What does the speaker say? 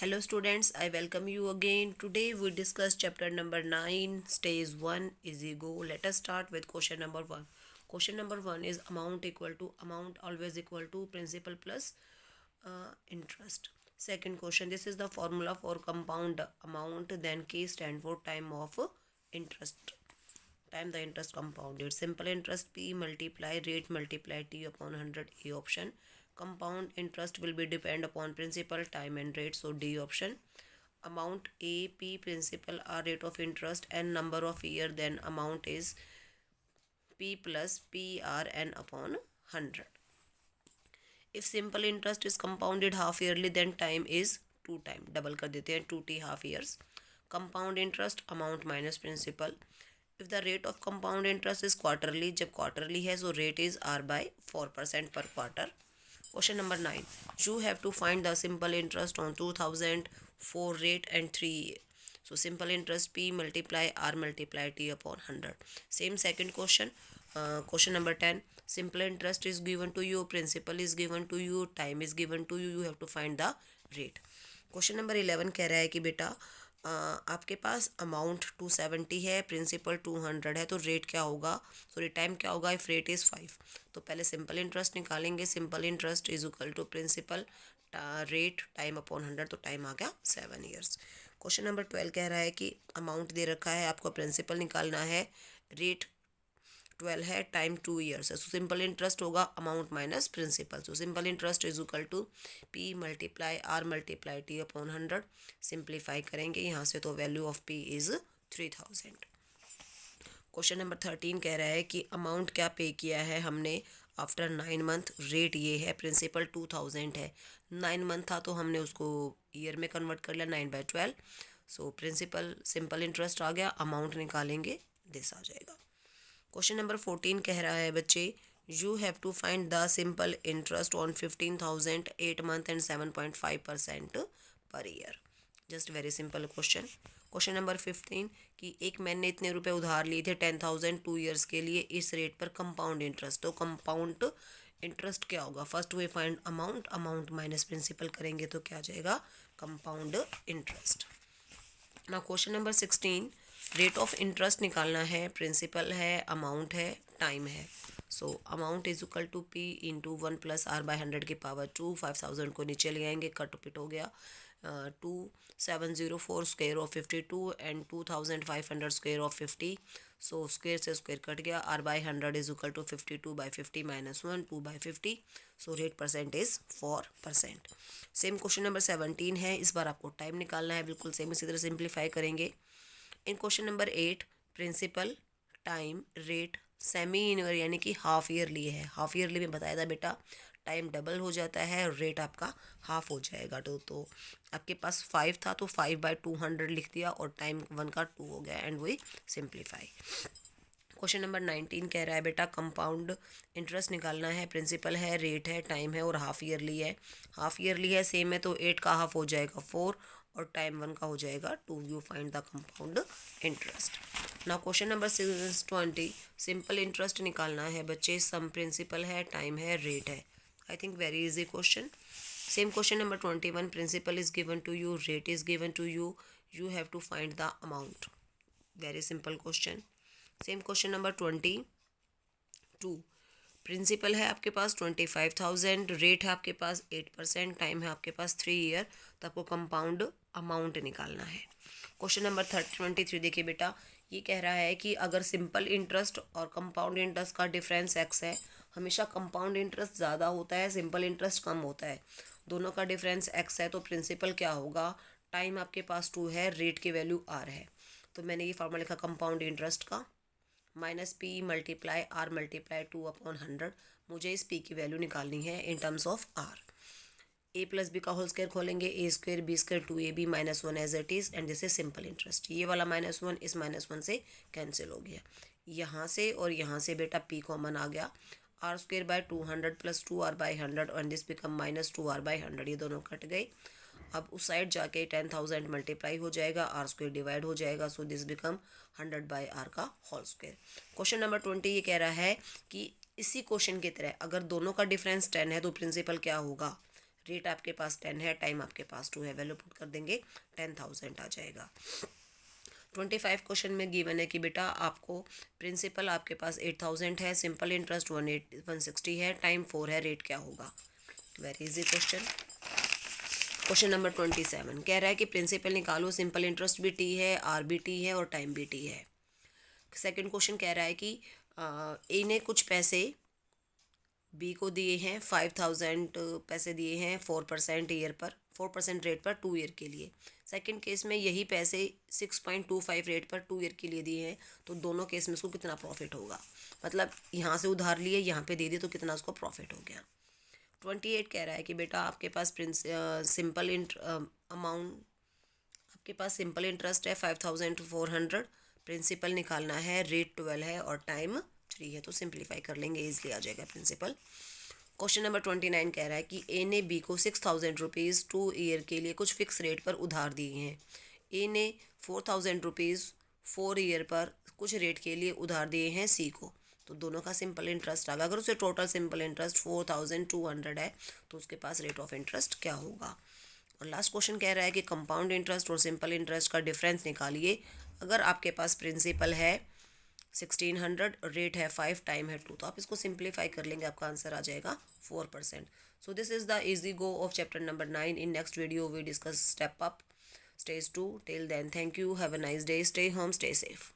Hello students, I welcome you again. Today we discuss chapter number 9, stage 1 is ego. Let us start with question number 1. Question number 1 is amount always equal to principal plus interest. Second question, this is the formula for compound amount, then K stand for time of interest. Time the interest compounded. Simple interest P multiply rate multiply T upon 100 A option. Compound interest will be depend upon principal, time and rate. So D option. Amount A, P principal are rate of interest and number of year, then amount is P plus PRN upon 100. If simple interest is compounded half yearly, then time is 2 time. Double कर देते हैं 2t half years. Compound interest amount minus principal. If the rate of compound interest is quarterly, जब quarterly है so rate is R by 4% per quarter. Question number 9. You have to find the simple interest on 2004 rate and 3. So simple interest P multiply R multiply T upon 100. Same second question. Question number 10. Simple interest is given to you, principal is given to you, time is given to you. You have to find the rate. Question number 11 कह रहा है कि बेटा आपके पास amount 270 है, principal 200 है, तो rate क्या होगा, सॉरी टाइम क्या होगा इफ रेट इज़ 5. तो पहले सिंपल इंटरेस्ट निकालेंगे. Simple interest is equal to principal rate time upon 100, तो टाइम आ गया 7 ईयर्स. क्वेश्चन नंबर 12 कह रहा है कि अमाउंट दे रखा है, आपको प्रिंसिपल निकालना है, रेट 12 है, टाइम 2 ईयर्स है. सो सिंपल इंटरेस्ट होगा amount minus principal. So simple interest is equal to P multiply R multiply T upon 100. Simplify करेंगे यहाँ से तो value of P is 3000. Question number 13 कह रहा है कि अमाउंट क्या पे किया है हमने आफ्टर 9 मंथ. रेट ये है, प्रिंसिपल 2000 है, 9 मंथ था तो हमने उसको ईयर में कन्वर्ट कर लिया 9/12. सो प्रिंसिपल सिंपल इंटरेस्ट आ गया, अमाउंट निकालेंगे दिस आ जाएगा. क्वेश्चन नंबर 14 कह रहा है बच्चे you have to find the simple interest on 15,000 8 month and 7.5% per year. Just very simple question. Question number 15 कि एक मैंने इतने रुपए उधार लिए थे 10,000 2 ईयर्स के लिए इस रेट पर कंपाउंड इंटरेस्ट. तो कंपाउंड इंटरेस्ट क्या होगा, first we find amount, amount minus principal करेंगे तो क्या आ जाएगा कंपाउंड इंटरेस्ट. ना question number 16 rate of interest निकालना है, प्रिंसिपल है, अमाउंट है, टाइम है. So amount is equal to P into 1 plus R by 100 की पावर 2. 5000 को नीचे ले आएंगे, कट पिट हो गया. 2704 square of 52 and 2500 square of 50. So square से स्क्वेयर कट गया. R by 100 is equal to 52/50 minus 1 2/50. So rate percent is 4%. Same question number 17 है, इस बार आपको टाइम निकालना है. बिल्कुल सेम इसी तरह सिंप्लीफाई करेंगे. In question number 8 principal time rate semi year यानी कि हाफ ईयरली है. हाफ ईयरली में बताया था बेटा टाइम डबल हो जाता है, रेट आपका हाफ हो जाएगा. तो आपके पास 5 था तो 5/200 लिख दिया और टाइम 1 का 2 हो गया and we simplify. Question number 19 कह रहा है बेटा कंपाउंड इंटरेस्ट निकालना है, प्रिंसिपल है, रेट है, टाइम है और हाफ ईयरली है. हाफ ईयरली है सेम है तो 8 का हाफ हो जाएगा 4 और टाइम 1 का हो जाएगा 2. You find the compound interest. ना क्वेश्चन नंबर 20 सिंपल इंटरेस्ट निकालना है बच्चे. सम प्रिंसिपल है, टाइम है, रेट है. I think very easy question. Same question number 21 principal is given to you, rate is given to you, you have to find the amount. Very simple question. Same question number 22 principal है आपके पास 25,000, rate है आपके पास 8%, time है आपके पास 3 year. तो आपको compound amount निकालना है. क्वेश्चन नंबर 23 देखिए बेटा ये कह रहा है कि अगर सिंपल इंटरेस्ट और कंपाउंड इंटरेस्ट का डिफरेंस x है, हमेशा कंपाउंड इंटरेस्ट ज़्यादा होता है, सिंपल इंटरेस्ट कम होता है. दोनों का डिफरेंस x है तो प्रिंसिपल क्या होगा, टाइम आपके पास 2 है, रेट की वैल्यू r है. तो मैंने ये फार्मूला लिखा कंपाउंड इंटरेस्ट का minus P multiply R multiply 2 upon 100. मुझे इस पी की वैल्यू निकालनी है in terms of R. A plus B का होल स्क्वायर खोलेंगे, A square B square 2ab minus 1 as it is and this is simple interest. ये वाला -1 इस -1 से कैंसिल हो गया. यहाँ से और यहाँ से बेटा पी कॉमन आ गया. R square by 200 plus 2r by 100 and this become minus 2r by 100. ये दोनों कट गए. अब उस साइड जाके 10,000 मल्टीप्लाई हो जाएगा, आर स्क्वायर डिवाइड हो जाएगा. सो दिस बिकम 100/r का होल स्क्वायर. क्वेश्चन नंबर 20 ये कह रहा है कि इसी क्वेश्चन की तरह अगर दोनों का डिफरेंस 10 है तो प्रिंसिपल क्या होगा, रेट आपके पास 10 है, टाइम आपके पास 2 है, वैल्यू पुट कर देंगे 10,000 आ जाएगा। 25 क्वेश्चन में गिवन है कि बेटा आपको प्रिंसिपल आपके पास 8,000 है, सिंपल इंटरेस्ट 160 है, टाइम 4 है, रेट क्या होगा। Very easy question. Question number 27 कह रहा है कि प्रिंसिपल निकालो, सिंपल इंटरेस्ट भी टी है, आर भी टी है और टाइम भी टी है। सेकंड क्वेश्चन कह रहा है कि ए ने कुछ पैसे बी को दिए हैं, 5,000 पैसे दिए हैं 4% ईयर पर, 4% रेट पर 2 ईयर के लिए। सेकंड केस में यही पैसे 6.25 रेट पर 2 ईयर के लिए दिए हैं, तो दोनों केस में उसको कितना प्रॉफिट होगा। मतलब यहाँ से उधार लिए, यहाँ पे दे दिए, तो कितना उसको प्रॉफिट हो गया। 28 कह रहा है कि बेटा आपके पास अमाउंट आपके पास सिंपल इंटरेस्ट है 5,400, प्रिंसिपल निकालना है, रेट 12 है और टाइम 3 है, तो सिंप्लीफाई कर लेंगे, इजली आ जाएगा प्रिंसिपल। क्वेश्चन नंबर 29 कह रहा है कि ए ने बी को 6,000 रुपीज़ 2 ईयर के लिए कुछ फिक्स रेट पर उधार दिए हैं। ए ने 4,000 रुपीज़ 4 ईयर पर कुछ रेट के लिए उधार दिए हैं सी को, तो दोनों का सिंपल इंटरेस्ट आ गया। अगर उसे टोटल सिंपल इंटरेस्ट 4,200 है, तो उसके पास रेट ऑफ इंटरेस्ट क्या होगा। और लास्ट क्वेश्चन कह रहा है कि कंपाउंड इंटरेस्ट और सिंपल इंटरेस्ट का डिफरेंस निकालिए। अगर आपके पास प्रिंसिपल है 1,600, रेट है 5, टाइम है 2, तो आप इसको सिंप्लीफाई कर लेंगे, आपका आंसर आ जाएगा 4%। So this is the easy go of chapter number 9। In next video we discuss step up, stage 2। Till then, thank you, have a nice day, stay home, stay safe.